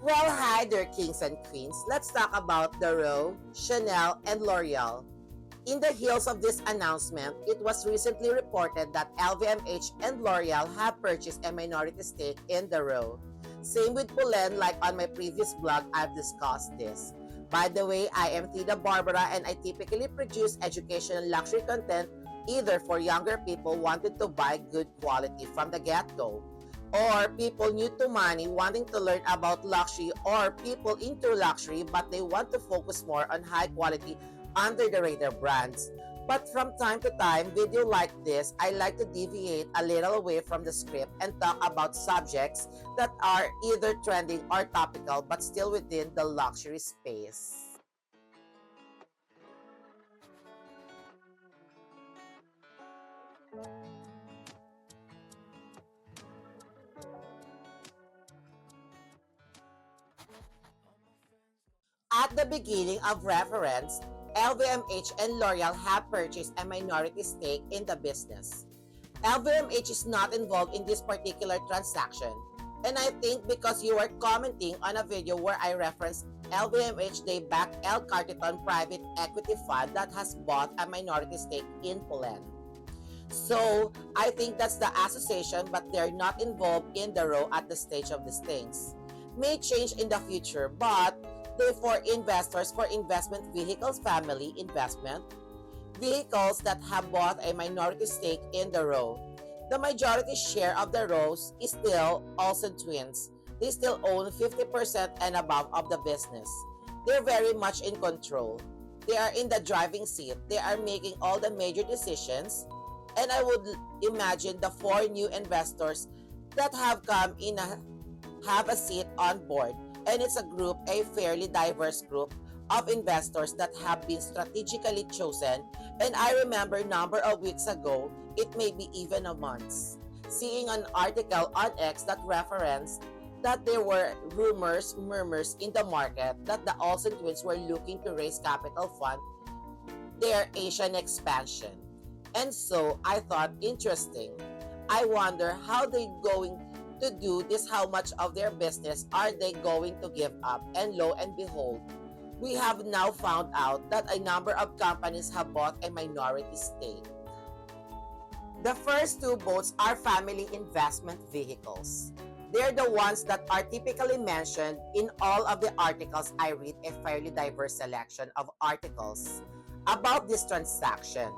Well, hi there, kings and queens. Let's talk about the Row, Chanel, and L'Oreal. In the heels of this announcement, it was recently reported that LVMH and L'Oreal have purchased a minority stake in the Row. Same with Pulen, like on my previous blog, I've discussed this. By the way, I am Tita Barbara and I typically produce educational luxury content either for younger people wanting to buy good quality from the get-go, or people new to money wanting to learn about luxury, or people into luxury but they want to focus more on high quality under the radar brands. But from time to time, video like this, I like to deviate a little away from the script and talk about subjects that are either trending or topical but still within the luxury space. At the beginning of reference, LVMH and L'Oreal have purchased a minority stake in the business. LVMH is not involved in this particular transaction. And I think because you were commenting on a video where I referenced LVMH, they back El Cartiton private equity fund that has bought a minority stake in Poland. So I think that's the association, but they're not involved in the row at the stage of these things. May change in the future, but they for investors for investment vehicles family investment vehicles that have bought a minority stake in the row. The majority share of the rows is still Olsen twins. They still own 50% and above of the business. They're very much in control. They are in the driving seat. They are making all the major decisions. And I would imagine the four new investors that have come in have a seat on board. And it's a group, a fairly diverse group of investors that have been strategically chosen. And I remember a number of weeks ago, it may be even a month, seeing an article on X that referenced that there were murmurs in the market that the Olsen twins were looking to raise capital fund their Asian expansion. And so I thought, interesting. I wonder how they going to do this, how much of their business are they going to give up? And lo and behold, we have now found out that a number of companies have bought a minority stake. The first two boats are family investment vehicles. They're the ones that are typically mentioned in all of the articles. I read a fairly diverse selection of articles about this transaction.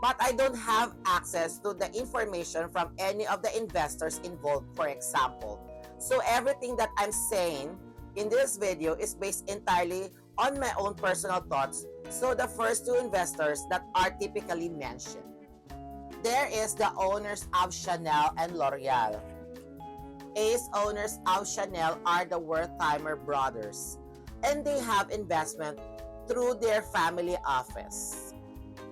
But I don't have access to the information from any of the investors involved, for example. So everything that I'm saying in this video is based entirely on my own personal thoughts. So the first two investors that are typically mentioned. There is the owners of Chanel and L'Oreal. Ace owners of Chanel are the Wertheimer brothers, and they have investment through their family office.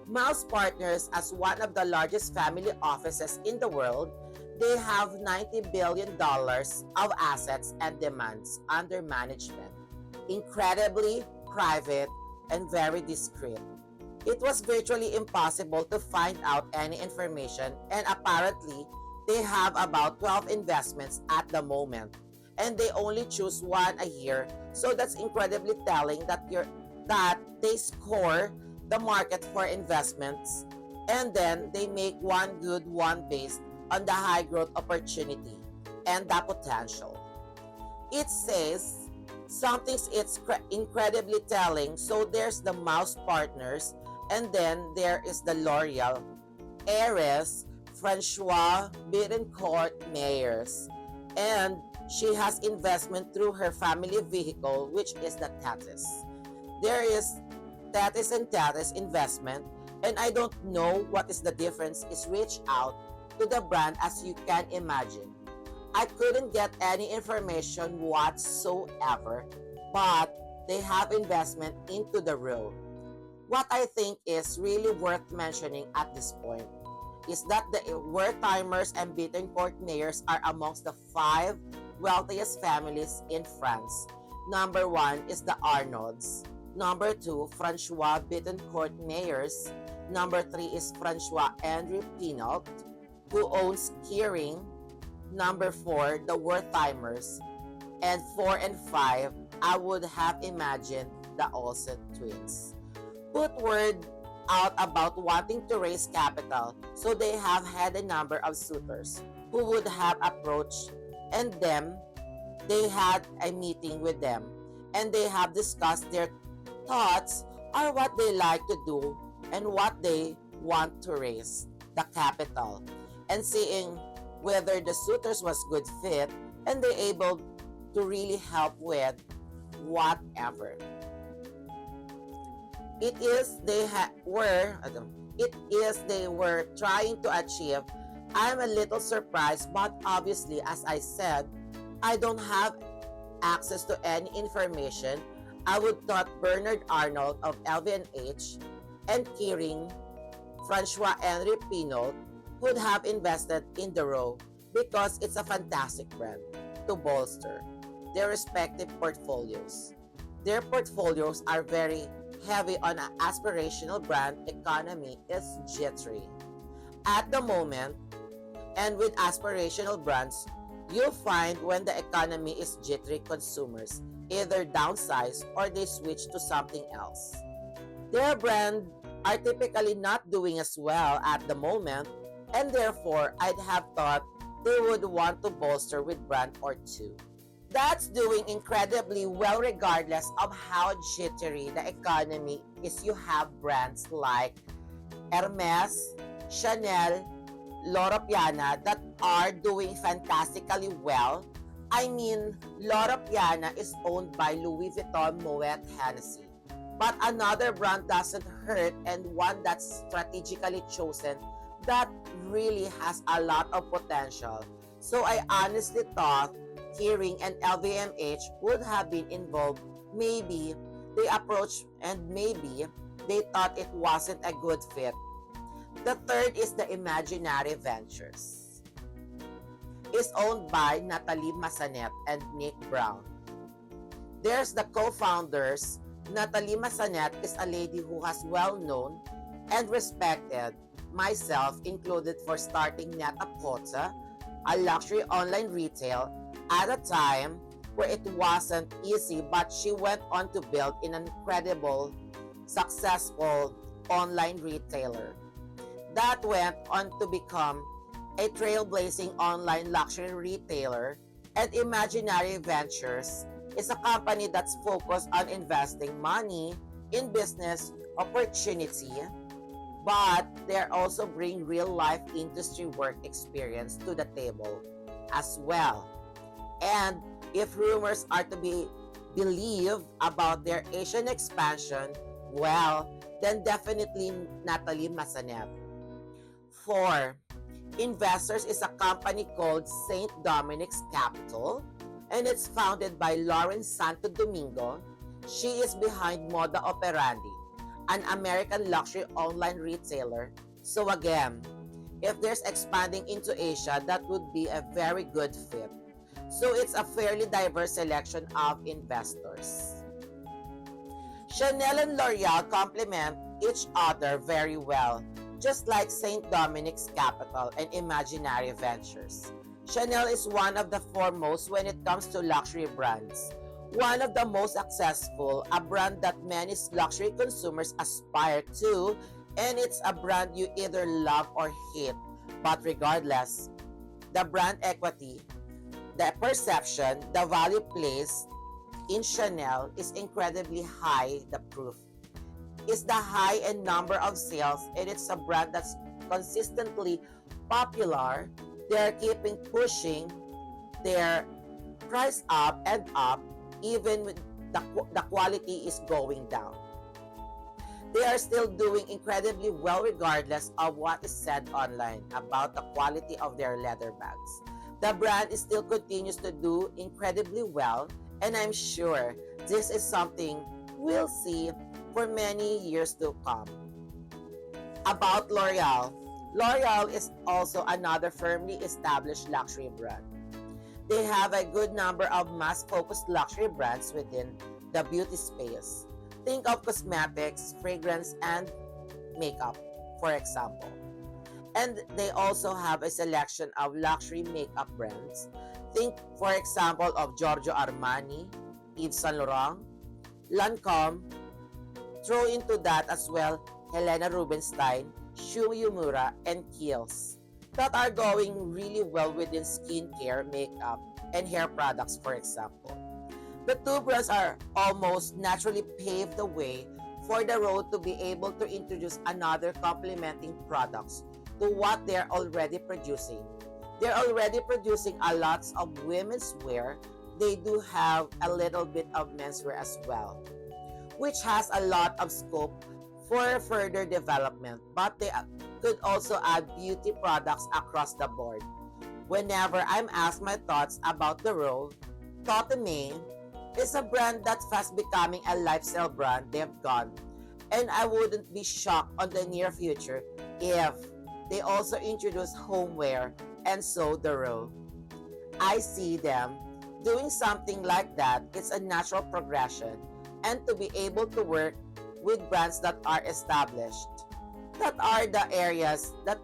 Mouse Partners, as one of the largest family offices in the world, they have $90 billion of assets and demands under management. Incredibly private and very discreet. It was virtually impossible to find out any information, and apparently, they have about 12 investments at the moment, and they only choose one a year. So that's incredibly telling that they score the market for investments, and then they make one good one based on the high growth opportunity and the potential. It says it's incredibly telling. So there's the Mouse Partners, and then there is the L'Oreal heiress Francois Bittencourt Meyers, and she has investment through her family vehicle, which is the Tatis. There is Tatis and Tatis investment, and I don't know what is the difference. Is reach out to the brand, as you can imagine. I couldn't get any information whatsoever, but they have investment into the road. What I think is really worth mentioning at this point is that the Wertheimers and Bittencourt Meyers are amongst the 5 wealthiest families in France. Number 1 is the Arnolds. Number 2, Francois Bittencourt Meyers. Number 3 is Francois André Pinault, who owns Kering. Number 4, the Wertheimers. And 4 and 5, I would have imagined the Olsen twins. Put word out about wanting to raise capital, so they have had a number of suitors who would have approached, and they had a meeting with them, and they have discussed their thoughts are what they like to do and what they want to raise the capital, and seeing whether the suitors was good fit and they able to really help with whatever it is they were trying to achieve. I'm a little surprised, but obviously, as I said, I don't have access to any information. I would thought Bernard Arnold of LVNH and Kering Francois Henry Pinault would have invested in the row because it's a fantastic brand to bolster their respective portfolios. Their portfolios are very heavy on an aspirational brand economy is jittery. At the moment, and with aspirational brands, you'll find when the economy is jittery, consumers either downsize or they switch to something else. Their brand are typically not doing as well at the moment, and therefore I'd have thought they would want to bolster with brand or two. That's doing incredibly well regardless of how jittery the economy is. You have brands like Hermes, Chanel, Loro Piana that are doing fantastically well. I mean, Loro Piana is owned by Louis Vuitton Moet Hennessy. But another brand doesn't hurt, and one that's strategically chosen that really has a lot of potential. So I honestly thought Kering and LVMH would have been involved. Maybe they approached and maybe they thought it wasn't a good fit. The third is the Imaginary Ventures. It's owned by Natalie Massanet and Nick Brown. There's the co-founders. Natalie Massanet is a lady who has well known and respected, myself included, for starting Net-a-Porter, a luxury online retail at a time where it wasn't easy, but she went on to build an incredible, successful online retailer that went on to become a trailblazing online luxury retailer. And Imaginary Ventures is a company that's focused on investing money in business opportunity, but they also bring real-life industry work experience to the table as well. And if rumors are to be believed about their Asian expansion, well, then definitely Natalie Massanet. 4. Investors is a company called St. Dominic's Capital, and it's founded by Lauren Santo Domingo. She is behind Moda Operandi, an American luxury online retailer. So again, if there's expanding into Asia, that would be a very good fit. So it's a fairly diverse selection of investors. Chanel and L'Oreal complement each other very well, just like St. Dominic's Capital and Imaginary Ventures. Chanel is one of the foremost when it comes to luxury brands. One of the most successful, a brand that many luxury consumers aspire to, and it's a brand you either love or hate. But regardless, the brand equity, the perception, the value placed in Chanel is incredibly high. The proof is the high and number of sales, and it's a brand that's consistently popular. They're keeping pushing their price up and up, even when the quality is going down. They are still doing incredibly well regardless of what is said online about the quality of their leather bags. The brand still continues to do incredibly well, and I'm sure this is something we'll see for many years to come. About L'Oreal. L'Oreal is also another firmly established luxury brand. They have a good number of mass-focused luxury brands within the beauty space. Think of cosmetics, fragrance, and makeup, for example. And they also have a selection of luxury makeup brands. Think, for example, of Giorgio Armani, Yves Saint Laurent, Lancome. Throw into that as well Helena Rubinstein, Shu Yumura, and Kiehl's that are going really well within skincare, makeup, and hair products, for example. The two brands are almost naturally paved the way for the road to be able to introduce another complementing products to what they're already producing. They're already producing a lot of women's wear. They do have a little bit of menswear as well, which has a lot of scope for further development, but they could also add beauty products across the board. Whenever I'm asked my thoughts about the role, Toteme is a brand that's fast becoming a lifestyle brand they've gone, and I wouldn't be shocked on the near future if they also introduce homeware and so the role. I see them doing something like that. It's a natural progression, and to be able to work with brands that are established, that are the areas that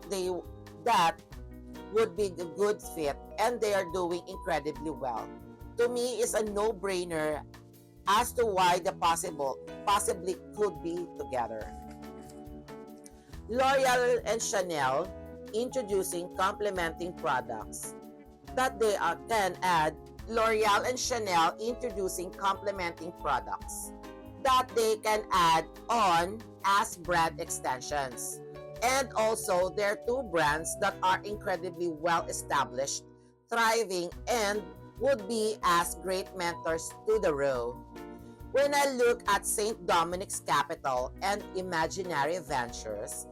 would be a good fit, and they are doing incredibly well. To me, is a no-brainer as to why the possibly could be together. L'Oreal and Chanel introducing complementing products that can add. L'Oreal and Chanel introducing complementing products that they can add on as brand extensions. And also, there are two brands that are incredibly well established, thriving, and would be as great mentors to the row. When I look at St. Dominic's Capital and Imaginary Ventures,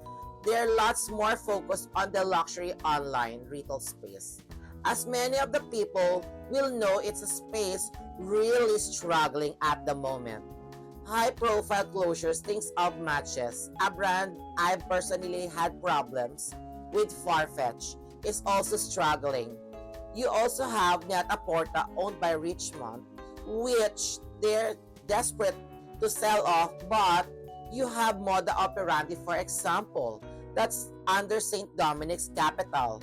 they're lots more focused on the luxury online retail space. As many of the people will know, it's a space really struggling at the moment. High-profile closures, things of matches, a brand I've personally had problems with, Farfetch, is also struggling. You also have Net-a-Porter owned by Richmond, which they're desperate to sell off, but you have Moda Operandi, for example, that's under St. Dominic's Capital.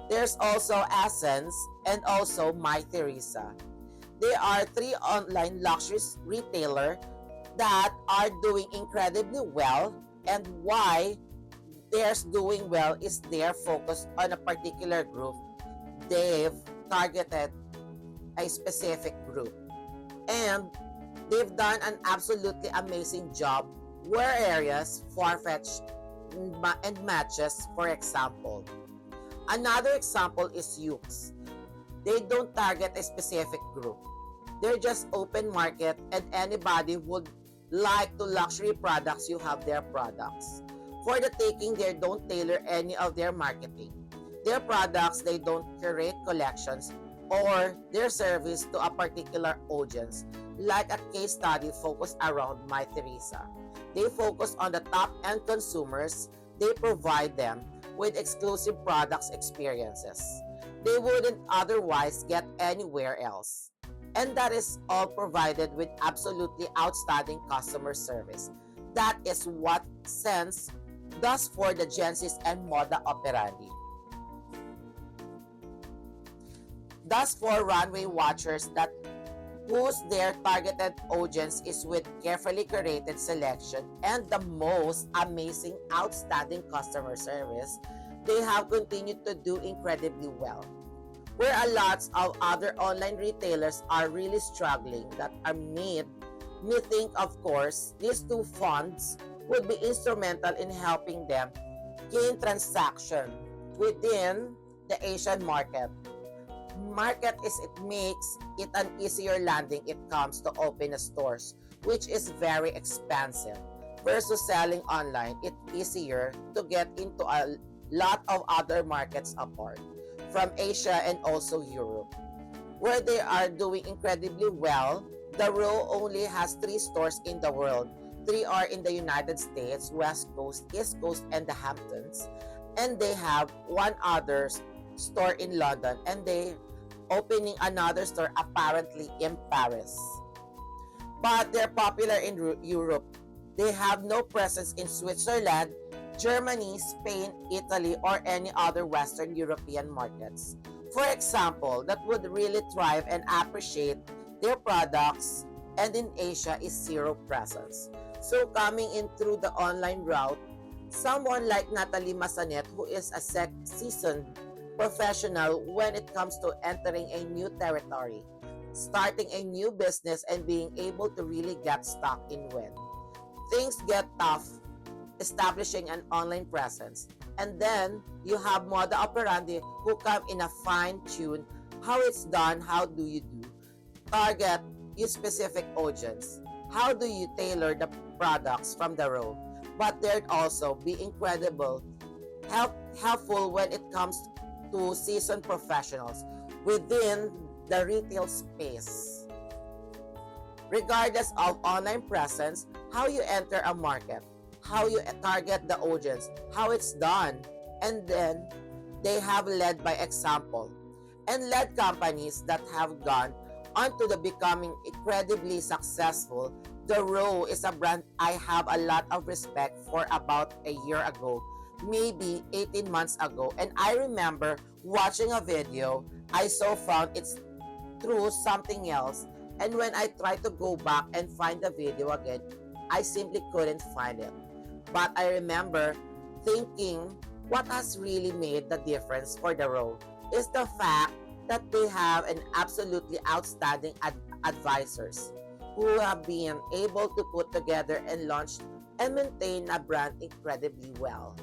There's also Essence and also My Theresa. They are three online luxury retailers that are doing incredibly well, and why they're doing well is they're focused on a particular group. They've targeted a specific group, and they've done an absolutely amazing job. Where areas, Farfetch and Matches, for example. Another example is Yoox. They don't target a specific group. They're just open market, and anybody would like to luxury products, you have their products. For the taking, they don't tailor any of their marketing. Their products, they don't curate collections or their service to a particular audience, like a case study focused around My Theresa. They focus on the top-end consumers. They provide them with exclusive products experiences they wouldn't otherwise get anywhere else. And that is all provided with absolutely outstanding customer service. That is what Sense does for the Gen Zs and Moda Operandi. Thus, for runway watchers that whose their targeted audience is with carefully curated selection and the most amazing, outstanding customer service, they have continued to do incredibly well. Where a lot of other online retailers are really struggling, that are made me think, of course, these two funds would be instrumental in helping them gain transaction within the Asian market is it makes it an easier landing it comes to open a stores, which is very expensive, versus selling online. It's easier to get into a lot of other markets apart from Asia and also Europe, where they are doing incredibly well. The row only has 3 stores in the world. 3 are in the United States, West Coast, East Coast, and the Hamptons. And they have one other store in London, and they opening another store apparently in Paris. But they're popular in Europe. They have no presence in Switzerland, Germany, Spain, Italy, or any other Western European markets. For example, that would really thrive and appreciate their products, and in Asia is zero presence. So coming in through the online route, someone like Natalie Massanet, who is a seasoned professional when it comes to entering a new territory, starting a new business, and being able to really get stuck in when things get tough establishing an online presence. And then you have Moda Operandi who come in a fine tune how it's done, how do you do, target your specific audience, how do you tailor the products from the road, but they'd also be incredible, helpful when it comes to seasoned professionals within the retail space. Regardless of online presence, how you enter a market, how you target the audience, how it's done, and then they have led by example and led companies that have gone on to the becoming incredibly successful. The Row is a brand I have a lot of respect for about a year ago, maybe 18 months ago, and I remember watching a video I so found it's through something else, and when I tried to go back and find the video again, I simply couldn't find it. But I remember thinking what has really made the difference for the Row is the fact that they have an absolutely outstanding advisors who have been able to put together and launch and maintain a brand incredibly well.